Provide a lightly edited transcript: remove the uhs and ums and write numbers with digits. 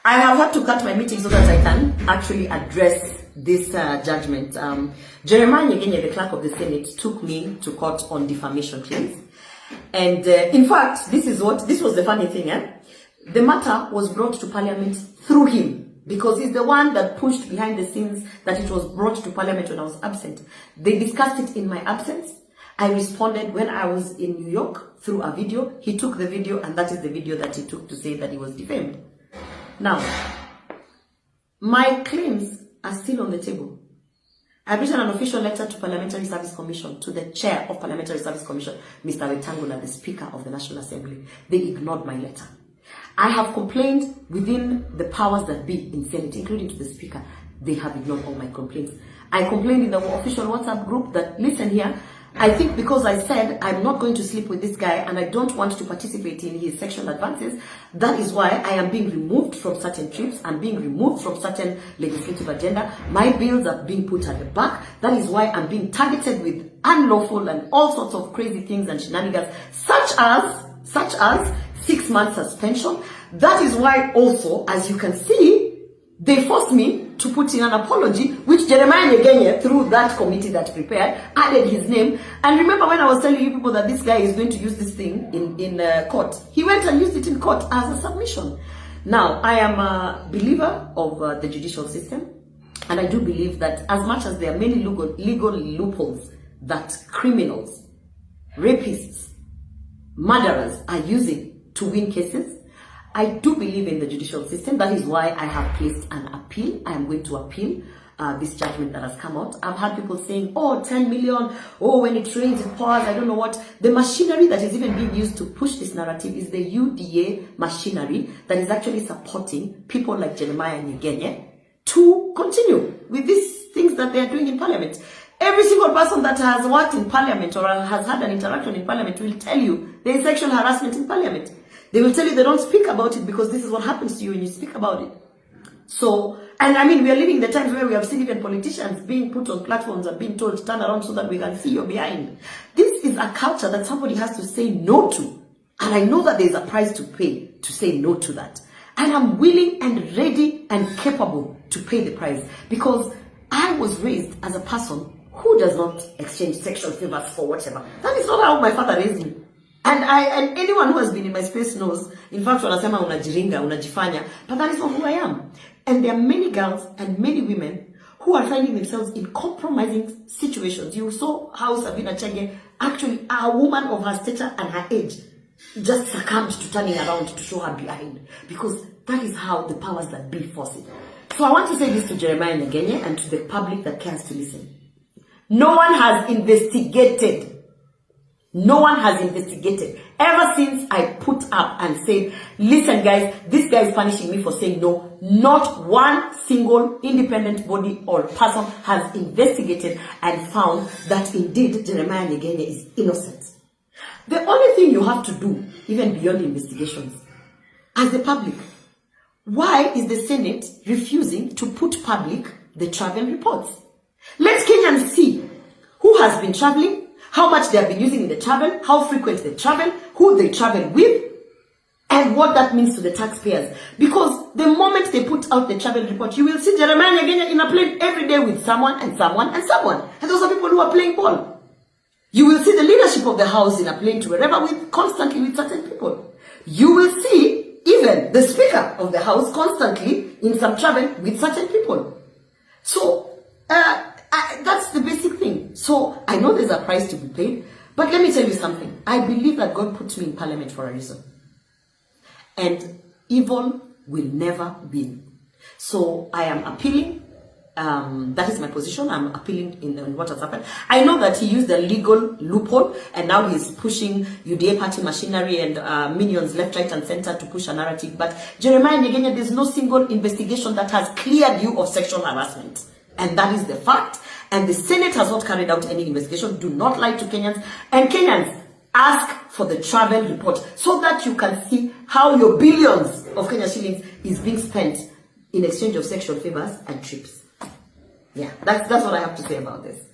I have had to cut my meeting so that I can actually address this judgment. Jeremiah Nyegenye, the clerk of the Senate, took me to court on defamation claims. And in fact, this was the funny thing. The matter was brought to Parliament through him, because he's the one that pushed behind the scenes that it was brought to Parliament when I was absent. They discussed it in my absence. I responded when I was in New York through a video. He took the video, and that is the video that he took to say that he was defamed. Now, my claims are still on the table. I've written an official letter to Parliamentary Service Commission, to the chair of Parliamentary Service Commission, Mr. Wetangula, the Speaker of the National Assembly. They ignored my letter. I have complained within the powers that be in Senate, including to the Speaker. They have ignored all my complaints. I complained in the official WhatsApp group that, listen here, I think because I said I'm not going to sleep with this guy and I don't want to participate in his sexual advances, that is why I am being removed from certain trips and being removed from certain legislative agenda. My bills are being put at the back. That is why I'm being targeted with unlawful and all sorts of crazy things and shenanigans, such as 6 months suspension. That is why also, as you can see, they forced me to put in an apology, which Jeremiah Nyegenye, through that committee that prepared, added his name. And remember when I was telling you people that this guy is going to use this thing in court, he went and used it in court as a submission. Now, I am a believer of the judicial system, and I do believe that as much as there are many legal loopholes that criminals, rapists, murderers are using to win cases, I do believe in the judicial system. That is why I have placed an appeal. I am going to appeal this judgment that has come out. I've had people saying, oh, 10 million, oh, when it rains, it pours, I don't know what. The machinery that is even being used to push this narrative is the UDA machinery that is actually supporting people like Jeremiah Nyegenye to continue with these things that they are doing in Parliament. Every single person that has worked in Parliament or has had an interaction in Parliament will tell you there is sexual harassment in Parliament. They will tell you they don't speak about it because this is what happens to you when you speak about it. So, and I mean, we are living the times where we have seen even politicians being put on platforms and being told to turn around so that we can see your behind. This is a culture that somebody has to say no to. And I know that there's a price to pay to say no to that. And I'm willing and ready and capable to pay the price, because I was raised as a person who does not exchange sexual favors for whatever. That is not how my father raised me. And anyone who has been in my space knows, in fact, wanasema unajiringa, unajifanya, but that is not who I am. And there are many girls and many women who are finding themselves in compromising situations. You saw how Sabina Chege, actually a woman of her stature and her age, just succumbed to turning around to show her behind, because that is how the powers that be force it. So I want to say this to Jeremiah Nyegenye and to the public that cares to listen. No one has investigated. No one has investigated. Ever since I put up and said, listen guys, this guy is punishing me for saying no, not one single independent body or person has investigated and found that indeed Jeremiah Nyegenye is innocent. The only thing you have to do, even beyond investigations, as the public, why is the Senate refusing to put public the travel reports? Let Kenyans see who has been traveling, how much they have been using in the travel, how frequent they travel, who they travel with, and what that means to the taxpayers. Because the moment they put out the travel report, you will see Jeremiah Nyegenye in a plane every day with someone and someone and someone. And those are people who are playing ball. You will see the leadership of the house in a plane to wherever constantly with certain people. You will see even the Speaker of the House constantly in some travel with certain people. So, that's the basic thing. So I know there's a price to be paid, but let me tell you something. I believe that God put me in Parliament for a reason, and evil will never win. So I am appealing. That is my position. I'm appealing in what has happened. I know that he used a legal loophole, and now he's pushing UDA party machinery and minions left, right, and center to push a narrative. But Jeremiah Nyegenye, there's no single investigation that has cleared you of sexual harassment. And that is the fact. And the Senate has not carried out any investigation. Do not lie to Kenyans. And Kenyans, ask for the travel report so that you can see how your billions of Kenya shillings is being spent in exchange of sexual favors and trips. Yeah, that's what I have to say about this.